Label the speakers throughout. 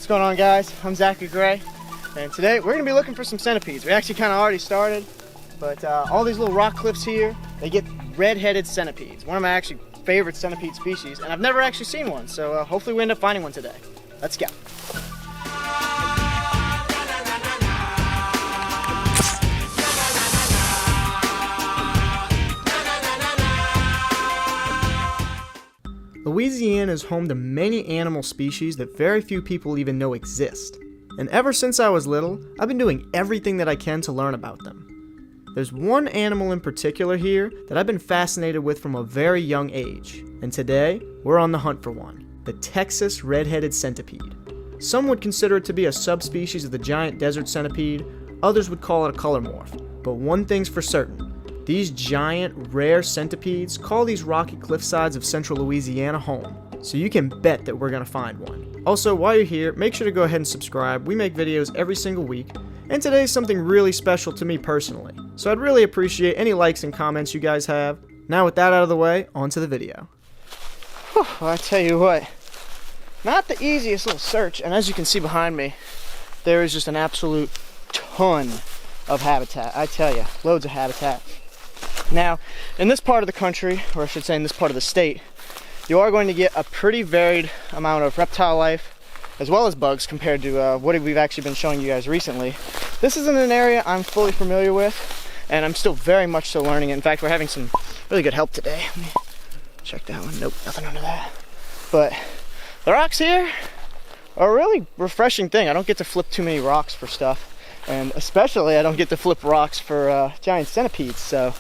Speaker 1: What's going on, guys? I'm Zachary Gray, and today we're going to be looking for some centipedes. We actually kind of already started, but all these little rock cliffs here, they get red-headed centipedes. One of my actually favorite centipede species, and I've never actually seen one, so hopefully we end up finding one today. Let's go. Louisiana is home to many animal species that very few people even know exist. And ever since I was little, I've been doing everything that I can to learn about them. There's one animal in particular here that I've been fascinated with from a very young age, and today we're on the hunt for one, the Texas Redheaded Centipede. Some would consider it to be a subspecies of the giant desert centipede, others would call it a color morph, but one thing's for certain. These giant, rare centipedes call these rocky cliffsides of Central Louisiana home, so you can bet that we're going to find one. Also, while you're here, make sure to go ahead and subscribe. We make videos every single week, and today's something really special to me personally, so I'd really appreciate any likes and comments you guys have. Now with that out of the way, on to the video. Whew, well, I tell you what, not the easiest little search, and as you can see behind me, there is just an absolute ton of habitat. I tell you, loads of habitat. Now, in this part of the country, or I should say in this part of the state, you are going to get a pretty varied amount of reptile life, as well as bugs compared to what we've actually been showing you guys recently. This isn't an area I'm fully familiar with, and I'm still very much so learning it. In fact, we're having some really good help today. Let me check that one. Nope, nothing under that. But the rocks here are a really refreshing thing. I don't get to flip too many rocks for stuff, and especially I don't get to flip rocks for giant centipedes, so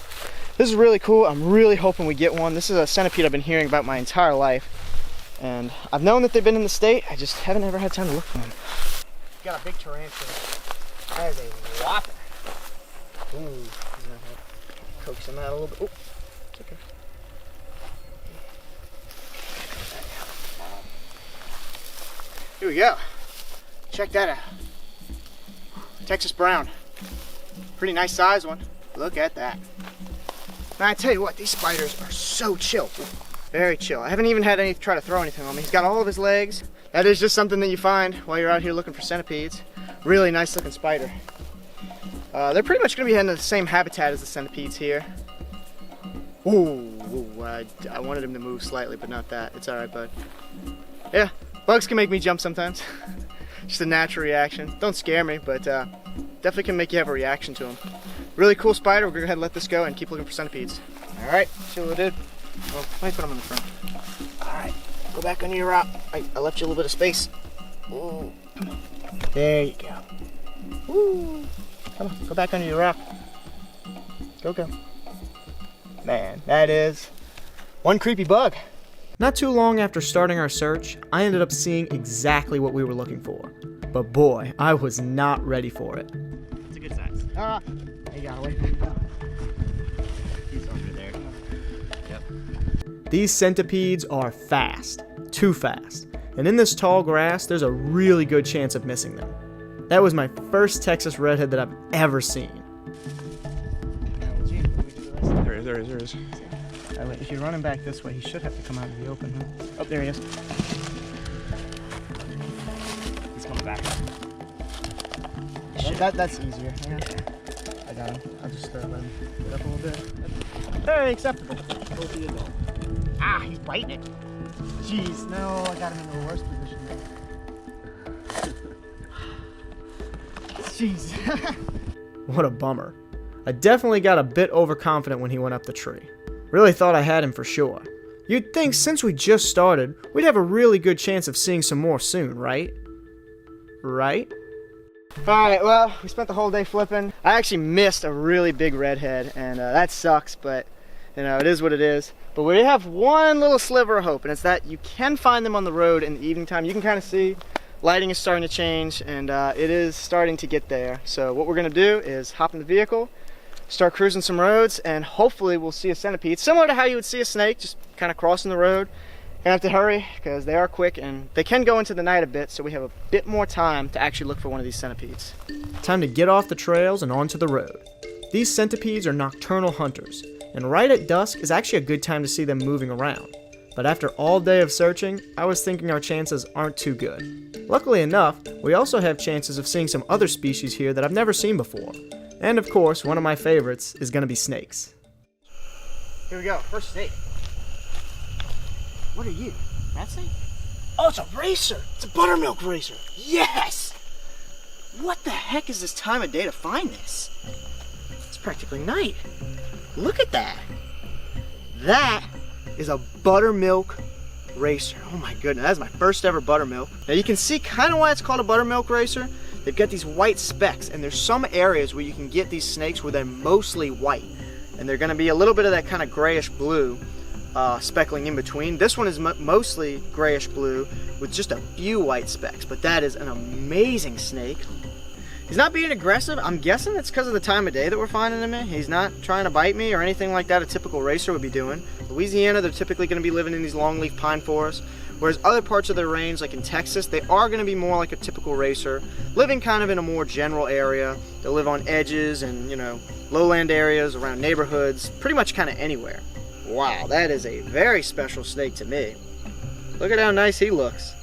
Speaker 1: this is really cool. I'm really hoping we get one. This is a centipede I've been hearing about my entire life, and I've known that they've been in the state. I just haven't ever had time to look for them. Got a big tarantula. That is a whopper. Ooh, I'm gonna coax him out a little bit. Oh, it's okay. Here we go. Check that out. Texas brown. Pretty nice size one. Look at that. Now I tell you what, these spiders are so chill. Very chill. I haven't even had any try to throw anything on me. He's got all of his legs. That is just something that you find while you're out here looking for centipedes. Really nice looking spider. They're pretty much going to be heading to the same habitat as the centipedes here. Ooh, I wanted him to move slightly, but not that. It's alright, bud. Yeah, bugs can make me jump sometimes. Just a natural reaction. Don't scare me, but definitely can make you have a reaction to them. Really cool spider. We're going to go ahead and let this go and keep looking for centipedes. Alright, see what we did? Well, let me put them in the front. Alright, go back under your rock. I left you a little bit of space. Ooh. There you go. Woo. Come on, go back under your rock. Go. Man, that is one creepy bug. Not too long after starting our search, I ended up seeing exactly what we were looking for. But boy, I was not ready for it.
Speaker 2: It's a good size.
Speaker 1: You got away from him.
Speaker 2: He's over there. Yep.
Speaker 1: These centipedes are fast. Too fast. And in this tall grass, there's a really good chance of missing them. That was my first Texas redhead that I've ever seen.
Speaker 2: There is.
Speaker 1: If you're running back this way, he should have to come out in the open. Huh? Oh, there he is.
Speaker 2: He's coming back.
Speaker 1: That's easier. Yeah. I got him. I'll just let him get up a little bit. Very acceptable. Ah, he's biting it. Jeez, no, I got him in the worst position there. Jeez. What a bummer. I definitely got a bit overconfident when he went up the tree. Really thought I had him for sure. You'd think since we just started, we'd have a really good chance of seeing some more soon, right? Right? Alright, well, we spent the whole day flipping. I actually missed a really big redhead, and that sucks, but, you know, it is what it is. But we have one little sliver of hope, and it's that you can find them on the road in the evening time. You can kind of see lighting is starting to change, and it is starting to get there. So what we're going to do is hop in the vehicle, start cruising some roads, and hopefully we'll see a centipede. Similar to how you would see a snake, just kind of crossing the road. Gonna have to hurry because they are quick and they can go into the night a bit, so we have a bit more time to actually look for one of these centipedes. Time to get off the trails and onto the road. These centipedes are nocturnal hunters, and right at dusk is actually a good time to see them moving around. But after all day of searching, I was thinking our chances aren't too good. Luckily enough, we also have chances of seeing some other species here that I've never seen before. And of course, one of my favorites is going to be snakes.
Speaker 3: Here we go, first snake. What are you? That snake? Oh, it's a racer! It's a buttermilk racer! Yes! What the heck is this time of day to find this? It's practically night. Look at that! That is a buttermilk racer. Oh my goodness, that is my first ever buttermilk. Now you can see kind of why it's called a buttermilk racer. They've got these white specks, and there's some areas where you can get these snakes where they're mostly white. And they're gonna be a little bit of that kind of grayish blue speckling in between. This one is mostly grayish blue with just a few white specks, but that is an amazing snake. He's not being aggressive. I'm guessing it's because of the time of day that we're finding him in. He's not trying to bite me or anything like that a typical racer would be doing. Louisiana, they're typically going to be living in these longleaf pine forests, whereas other parts of their range, like in Texas, they are going to be more like a typical racer, living kind of in a more general area. They'll live on edges and, you know, lowland areas, around neighborhoods, pretty much kind of anywhere. Wow, that is a very special snake to me. Look at how nice he looks.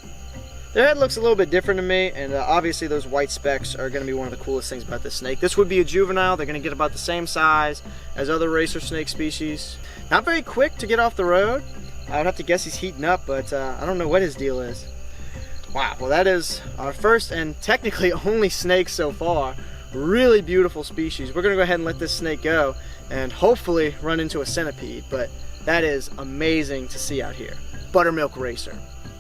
Speaker 3: Their head looks a little bit different to me, and obviously those white specks are going to be one of the coolest things about this snake. This would be a juvenile. They're going to get about the same size as other racer snake species. Not very quick to get off the road. I would have to guess he's heating up, but I don't know what his deal is. Wow, well that is our first and technically only snake so far. Really beautiful species. We're going to go ahead and let this snake go and hopefully run into a centipede, but that is amazing to see out here. Buttermilk racer.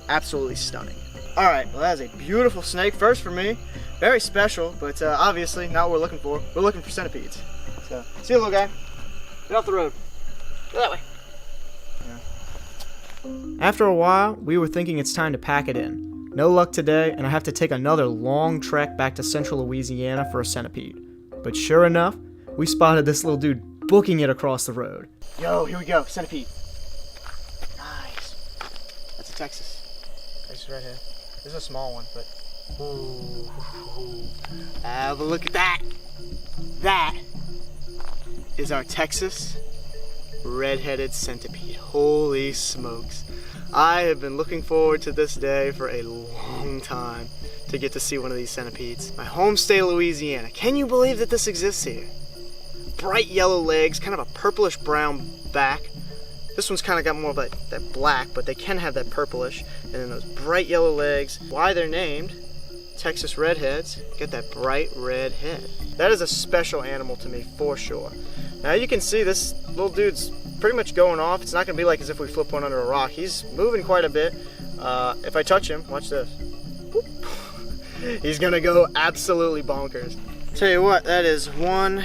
Speaker 3: Absolutely stunning. Alright, well that is a beautiful snake, first for me. Very special, but obviously not what we're looking for. We're looking for centipedes. So, see you little guy. Get off the road. Go that way.
Speaker 1: Yeah. After a while, we were thinking it's time to pack it in. No luck today, and I have to take another long trek back to Central Louisiana for a centipede. But sure enough, we spotted this little dude booking it across the road.
Speaker 3: Yo, here we go, centipede. Nice. That's a Texas. Texas right here. This is a small one, but ooh. Have a look at that. That is our Texas Redheaded Centipede. Holy smokes. I have been looking forward to this day for a long time to get to see one of these centipedes. My home state, Louisiana. Can you believe that this exists here? Bright yellow legs, kind of a purplish brown back. This one's kind of got more of that black, but they can have that purplish. And then those bright yellow legs. Why they're named Texas Redheads. Get that bright red head. That is a special animal to me, for sure. Now you can see this little dude's pretty much going off. It's not going to be like as if we flip one under a rock. He's moving quite a bit. If I touch him, watch this. Whoop. He's going to go absolutely bonkers. Tell you what, that is one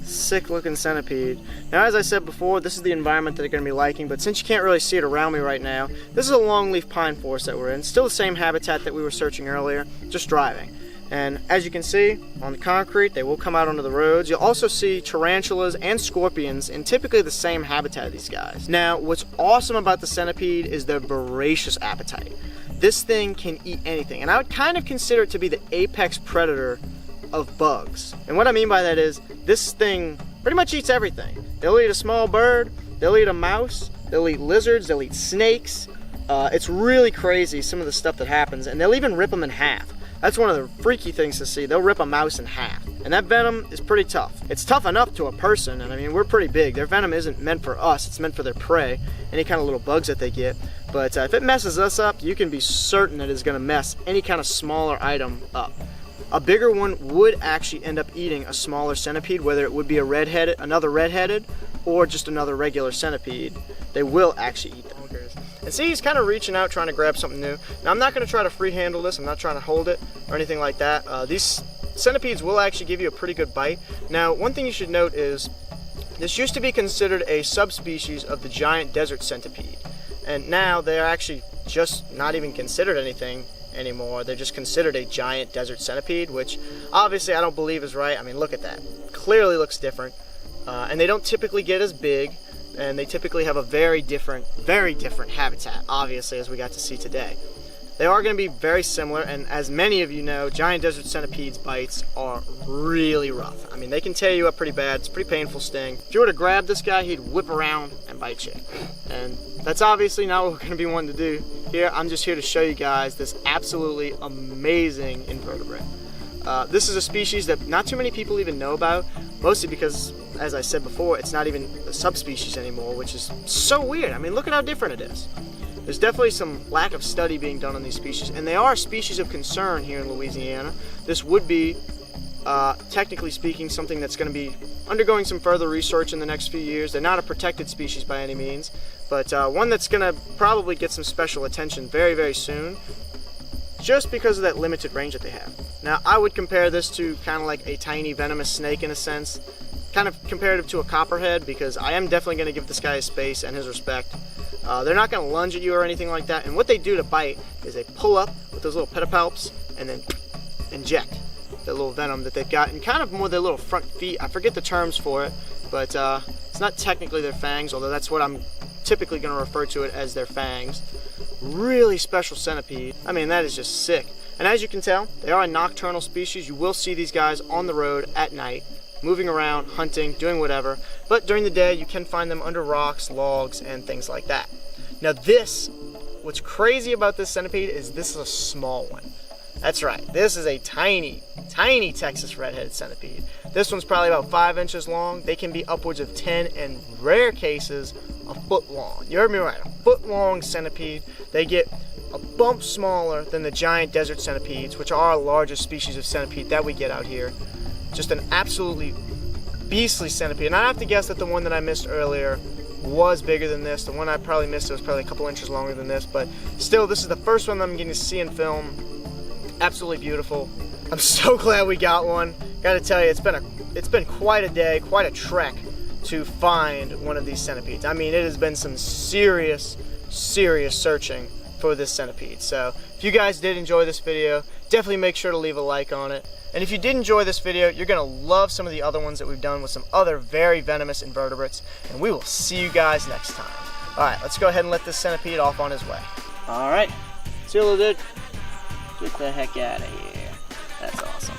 Speaker 3: sick looking centipede. Now as I said before, this is the environment that they're going to be liking, but since you can't really see it around me right now, this is a longleaf pine forest that we're in. Still the same habitat that we were searching earlier, just driving. And as you can see on the concrete, they will come out onto the roads. You'll also see tarantulas and scorpions in typically the same habitat of these guys. Now what's awesome about the centipede is their voracious appetite. This thing can eat anything, and I would kind of consider it to be the apex predator of bugs. And what I mean by that is, this thing pretty much eats everything. They'll eat a small bird, they'll eat a mouse, they'll eat lizards, they'll eat snakes. It's really crazy some of the stuff that happens, and they'll even rip them in half. That's one of the freaky things to see. They'll rip a mouse in half. And that venom is pretty tough. It's tough enough to a person, and I mean, we're pretty big. Their venom isn't meant for us, it's meant for their prey, any kind of little bugs that they get. But if it messes us up, you can be certain that it's gonna mess any kind of smaller item up. A bigger one would actually end up eating a smaller centipede, whether it would be another redheaded, or just another regular centipede. They will actually eat them. And see, he's kind of reaching out, trying to grab something new. Now, I'm not going to try to free handle this. I'm not trying to hold it or anything like that. These centipedes will actually give you a pretty good bite. Now, one thing you should note is this used to be considered a subspecies of the giant desert centipede. And now they're actually just not even considered anything anymore. They're just considered a giant desert centipede, which obviously I don't believe is right. I mean, look at that. Clearly looks different. And they don't typically get as big, and they typically have a very different habitat, obviously, as we got to see today.
Speaker 1: They are going to be very similar, and as many of you know, giant desert centipedes bites are really rough. I mean, they can tear you up pretty bad. It's a pretty painful sting. If you were to grab this guy, he'd whip around and bite you. And that's obviously not what we're going to be wanting to do. Here, I'm just here to show you guys this absolutely amazing invertebrate. This is a species that not too many people even know about, mostly because, as I said before, it's not even a subspecies anymore, which is so weird. I mean, look at how different it is. There's definitely some lack of study being done on these species, and they are a species of concern here in Louisiana. This would be, technically speaking, something that's going to be undergoing some further research in the next few years. They're not a protected species by any means, but one that's going to probably get some special attention very, very soon, just because of that limited range that they have. Now, I would compare this to kind of like a tiny venomous snake in a sense, kind of comparative to a copperhead, because I am definitely going to give this guy his space and his respect. They're not going to lunge at you or anything like that, and what they do to bite is they pull up with those little pedipalps and then inject the little venom that they've got, and kind of more their little front feet. I forget the terms for it, but it's not technically their fangs, although that's what I'm typically going to refer to it as, their fangs. Really special centipede. I mean, that is just sick. And as you can tell, they are a nocturnal species. You will see these guys on the road at night, moving around, hunting, doing whatever. But during the day, you can find them under rocks, logs, and things like that. Now what's crazy about this centipede is this is a small one. That's right, this is a tiny, tiny Texas redheaded centipede. This one's probably about 5 inches long. They can be upwards of 10, in rare cases, a foot long. You heard me right, a foot long centipede. They get a bump smaller than the giant desert centipedes, which are our largest species of centipede that we get out here. Just an absolutely beastly centipede. And I have to guess that the one that I missed earlier was bigger than this. The one I probably missed was probably a couple inches longer than this, but still, this is the first one that I'm getting to see in film. Absolutely beautiful. I'm so glad we got one. Gotta tell you, it's been quite a day, quite a trek to find one of these centipedes. I mean, it has been some serious searching for this centipede. So if you guys did enjoy this video, definitely make sure to leave a like on it. And if you did enjoy this video, you're gonna love some of the other ones that we've done with some other very venomous invertebrates, and we will see you guys next time. Alright, let's go ahead and let this centipede off on his way. Alright, see you, little dude. Get the heck out of here. That's awesome.